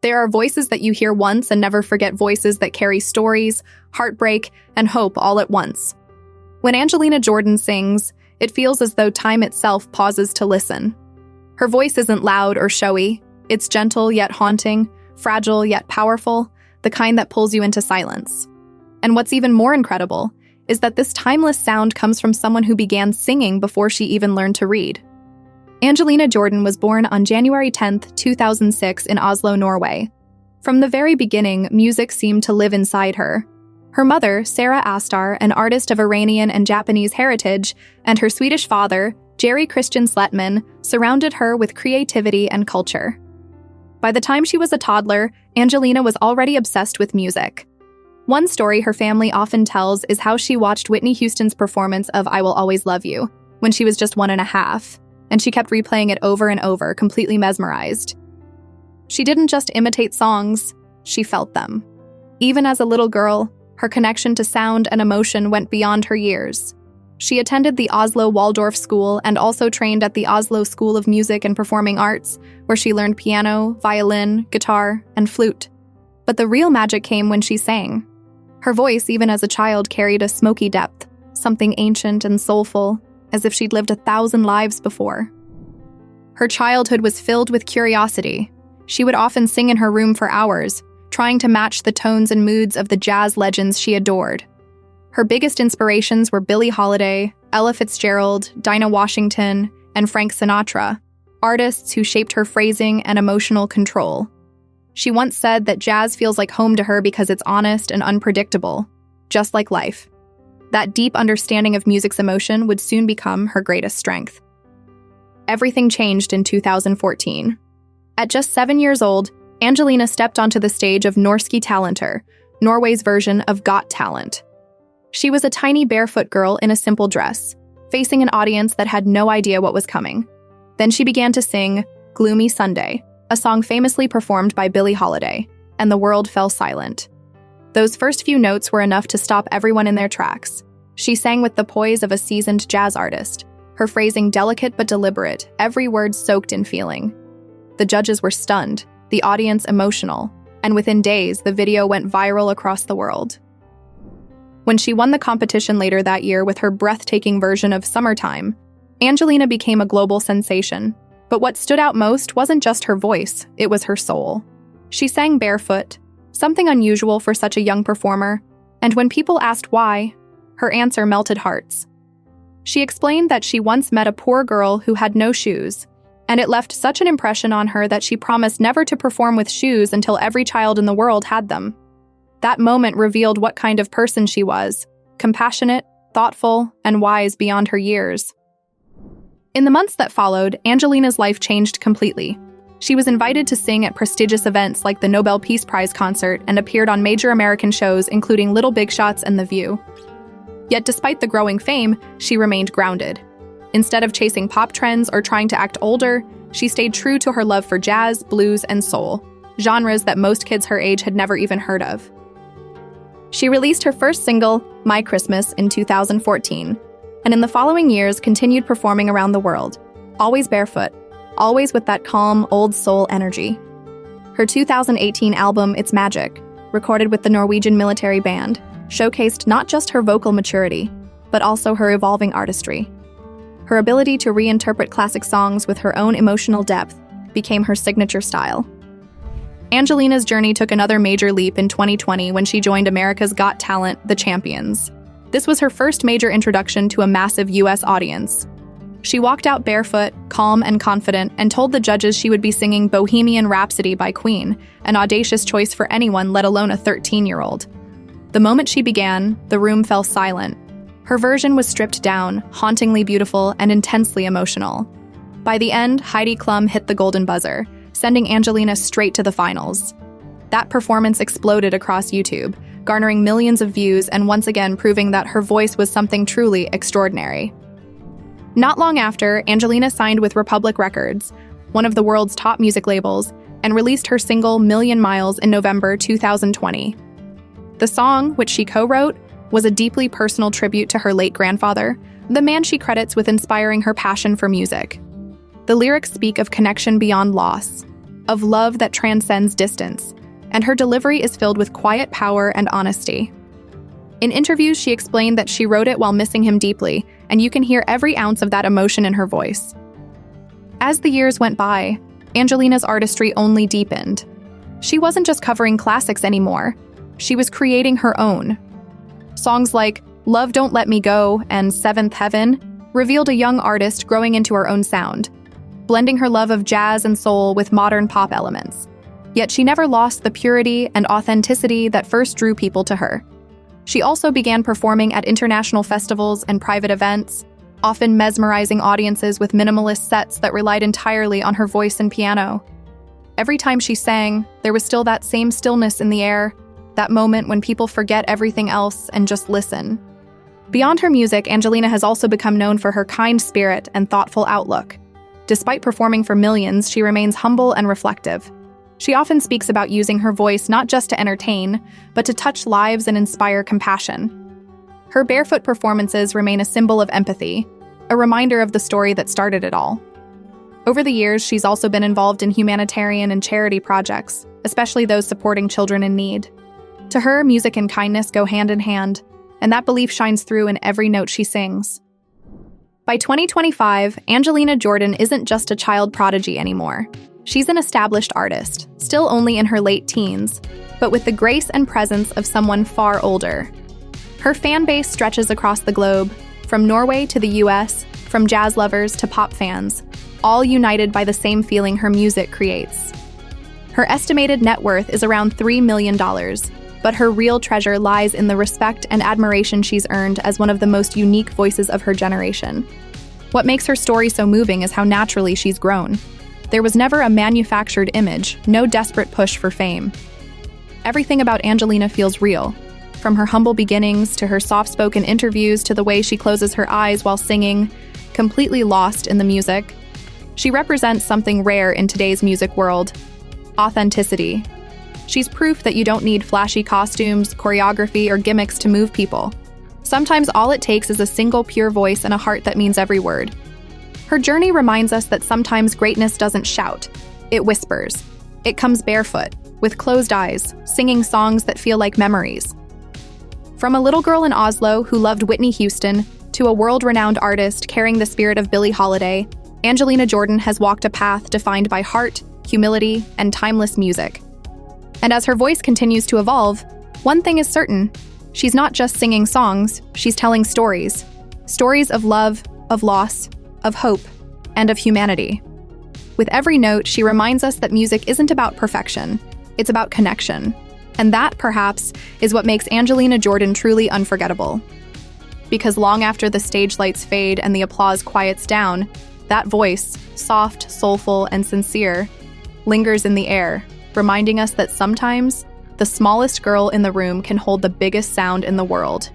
There are voices that you hear once and never forget, voices that carry stories, heartbreak, and hope all at once. When Angelina Jordan sings, it feels as though time itself pauses to listen. Her voice isn't loud or showy. It's gentle yet haunting, fragile yet powerful, the kind that pulls you into silence. And what's even more incredible is that this timeless sound comes from someone who began singing before she even learned to read. Angelina Jordan was born on January 10, 2006 in Oslo, Norway. From the very beginning, music seemed to live inside her. Her mother, Sarah Astar, an artist of Iranian and Japanese heritage, and her Swedish father, Jerry Christian Sletman, surrounded her with creativity and culture. By the time she was a toddler, Angelina was already obsessed with music. One story her family often tells is how she watched Whitney Houston's performance of I Will Always Love You when she was just 1.5, and she kept replaying it over and over, completely mesmerized. She didn't just imitate songs, she felt them. Even as a little girl, her connection to sound and emotion went beyond her years. She attended the Oslo Waldorf School and also trained at the Oslo School of Music and Performing Arts, where she learned piano, violin, guitar, and flute. But the real magic came when she sang. Her voice, even as a child, carried a smoky depth, something ancient and soulful, as if she'd lived 1,000 lives before. Her childhood was filled with curiosity. She would often sing in her room for hours, trying to match the tones and moods of the jazz legends she adored. Her biggest inspirations were Billie Holiday, Ella Fitzgerald, Dinah Washington, and Frank Sinatra, artists who shaped her phrasing and emotional control. She once said that jazz feels like home to her because it's honest and unpredictable, just like life. That deep understanding of music's emotion would soon become her greatest strength. Everything changed in 2014. At just 7 years old, Angelina stepped onto the stage of Norske Talenter, Norway's version of Got Talent. She was a tiny barefoot girl in a simple dress, facing an audience that had no idea what was coming. Then she began to sing Gloomy Sunday, a song famously performed by Billie Holiday, and the world fell silent. Those first few notes were enough to stop everyone in their tracks. She sang with the poise of a seasoned jazz artist, her phrasing delicate but deliberate, every word soaked in feeling. The judges were stunned, the audience emotional, and within days, the video went viral across the world. When she won the competition later that year with her breathtaking version of Summertime, Angelina became a global sensation. But what stood out most wasn't just her voice, it was her soul. She sang barefoot, something unusual for such a young performer, and when people asked why, her answer melted hearts. She explained that she once met a poor girl who had no shoes, and it left such an impression on her that she promised never to perform with shoes until every child in the world had them. That moment revealed what kind of person she was, compassionate, thoughtful, and wise beyond her years. In the months that followed, Angelina's life changed completely. She was invited to sing at prestigious events like the Nobel Peace Prize concert and appeared on major American shows including Little Big Shots and The View. Yet despite the growing fame, she remained grounded. Instead of chasing pop trends or trying to act older, she stayed true to her love for jazz, blues, and soul, genres that most kids her age had never even heard of. She released her first single, My Christmas, in 2014, and in the following years continued performing around the world, always barefoot, always with that calm, old soul energy. Her 2018 album, It's Magic, recorded with the Norwegian military band, showcased not just her vocal maturity, but also her evolving artistry. Her ability to reinterpret classic songs with her own emotional depth became her signature style. Angelina's journey took another major leap in 2020 when she joined America's Got Talent, The Champions. This was her first major introduction to a massive US audience. She walked out barefoot, calm and confident, and told the judges she would be singing Bohemian Rhapsody by Queen, an audacious choice for anyone, let alone a 13-year-old. The moment she began, the room fell silent. Her version was stripped down, hauntingly beautiful and intensely emotional. By the end, Heidi Klum hit the golden buzzer, sending Angelina straight to the finals. That performance exploded across YouTube, garnering millions of views and once again proving that her voice was something truly extraordinary. Not long after, Angelina signed with Republic Records, one of the world's top music labels, and released her single Million Miles in November 2020. The song, which she co-wrote, was a deeply personal tribute to her late grandfather, the man she credits with inspiring her passion for music. The lyrics speak of connection beyond loss, of love that transcends distance, and her delivery is filled with quiet power and honesty. In interviews, she explained that she wrote it while missing him deeply, and you can hear every ounce of that emotion in her voice. As the years went by, Angelina's artistry only deepened. She wasn't just covering classics anymore. She was creating her own. Songs like Love Don't Let Me Go and Seventh Heaven revealed a young artist growing into her own sound, blending her love of jazz and soul with modern pop elements. Yet she never lost the purity and authenticity that first drew people to her. She also began performing at international festivals and private events, often mesmerizing audiences with minimalist sets that relied entirely on her voice and piano. Every time she sang, there was still that same stillness in the air, that moment when people forget everything else and just listen. Beyond her music, Angelina has also become known for her kind spirit and thoughtful outlook. Despite performing for millions, she remains humble and reflective. She often speaks about using her voice not just to entertain, but to touch lives and inspire compassion. Her barefoot performances remain a symbol of empathy, a reminder of the story that started it all. Over the years, she's also been involved in humanitarian and charity projects, especially those supporting children in need. To her, music and kindness go hand in hand, and that belief shines through in every note she sings. By 2025, Angelina Jordan isn't just a child prodigy anymore. She's an established artist, still only in her late teens, but with the grace and presence of someone far older. Her fan base stretches across the globe, from Norway to the US, from jazz lovers to pop fans, all united by the same feeling her music creates. Her estimated net worth is around $3 million, but her real treasure lies in the respect and admiration she's earned as one of the most unique voices of her generation. What makes her story so moving is how naturally she's grown. There was never a manufactured image, no desperate push for fame. Everything about Angelina feels real, from her humble beginnings to her soft-spoken interviews to the way she closes her eyes while singing, completely lost in the music. She represents something rare in today's music world: authenticity. She's proof that you don't need flashy costumes, choreography, or gimmicks to move people. Sometimes all it takes is a single pure voice and a heart that means every word. Her journey reminds us that sometimes greatness doesn't shout, it whispers. It comes barefoot, with closed eyes, singing songs that feel like memories. From a little girl in Oslo who loved Whitney Houston to a world-renowned artist carrying the spirit of Billie Holiday, Angelina Jordan has walked a path defined by heart, humility, and timeless music. And as her voice continues to evolve, one thing is certain: she's not just singing songs, she's telling stories. Stories of love, of loss, of hope, and of humanity. With every note, she reminds us that music isn't about perfection, it's about connection. And that, perhaps, is what makes Angelina Jordan truly unforgettable. Because long after the stage lights fade and the applause quiets down, that voice, soft, soulful, and sincere, lingers in the air, reminding us that sometimes the smallest girl in the room can hold the biggest sound in the world.